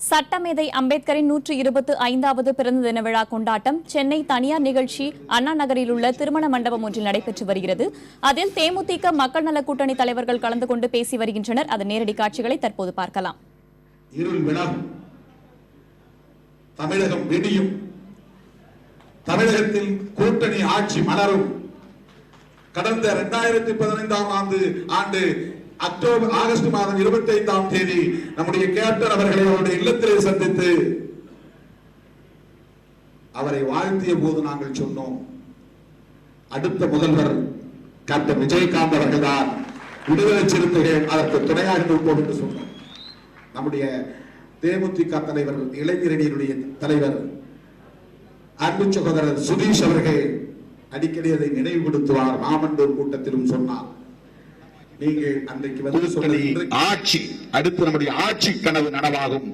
சட்டமேதை அம்பேத்கரின் 125வது பிறந்த தின விழா கொண்டாட்டம் சென்னை தனியார் நிகழ்ச்சி அண்ணா நகரில் உள்ள திருமண மண்டபம் ஒன்றில் நடைபெற்று வருகிறது. அதில் தேமுதிக மக்கள் நல கூட்டணி தலைவர்கள் கலந்து கொண்டு பேசி வருகின்றனர். அதன் நேரடி காட்சிகளை தற்போது பார்க்கலாம். இருள் விலகும், தமிழகம் விடியும், தமிழகத்தில் கூட்டணி ஆட்சி மலரும். கடந்த 2015ஆம் ஆண்டு ஆகஸ்ட் மாதம் 25ஆம் தேதி நம்முடைய கேப்டன் அவர்களை அவருடைய இல்லத்திலே சந்தித்து அவரை வாழ்த்திய போது நாங்கள் சொன்னோம், அடுத்த முதல்வர் கேப்டன் விஜயகாந்த் அவர்கள் தான், விடுதலை சிறுத்தைகள் அதற்கு துணையாக இருப்போம் என்று சொன்னோம். நம்முடைய தேமுதிக தலைவர், இளைஞரணியினுடைய தலைவர் அன்பு சகோதரர் சுதீஷ் அவர்கள் அடிக்கடி அதை நினைவுபடுத்துவார். மாமண்டூர் கூட்டத்திலும் சொன்னார், நீங்கள் அன்றைக்கு வந்து சொன்னது ஆட்சி, அடுத்து நம்முடைய ஆட்சி கனவு நனவாகும்.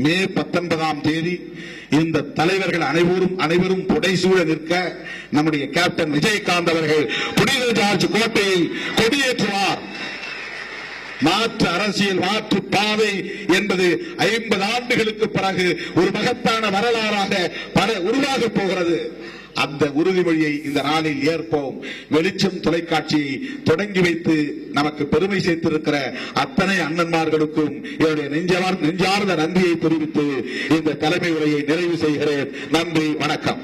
மே 19ஆம் தேதி இந்த தலைவர்கள் அனைவரும் புடைசூழ நிற்க நம்முடைய கேப்டன் விஜயகாந்த் அவர்கள் புனித ஜார்ஜ் கோட்டையில் கொடியேற்றுவார். மாற்று அரசியல், மாற்று பாதை என்பது 50 ஆண்டுகளுக்கு பிறகு ஒரு மகத்தான வரலாறாக உருவாக போகிறது. அந்த உறுதிமொழியை இந்த நாளில் ஏற்போம். வெளிச்சம் தொலைக்காட்சியை தொடங்கி வைத்து நமக்கு பெருமை சேர்த்திருக்கிற அத்தனை அண்ணன்மார்களுக்கும் என்னுடைய நெஞ்சார்ந்த நன்றியை தெரிவித்து இந்த தலைமை உரையை நிறைவு செய்கிறேன். நன்றி, வணக்கம்.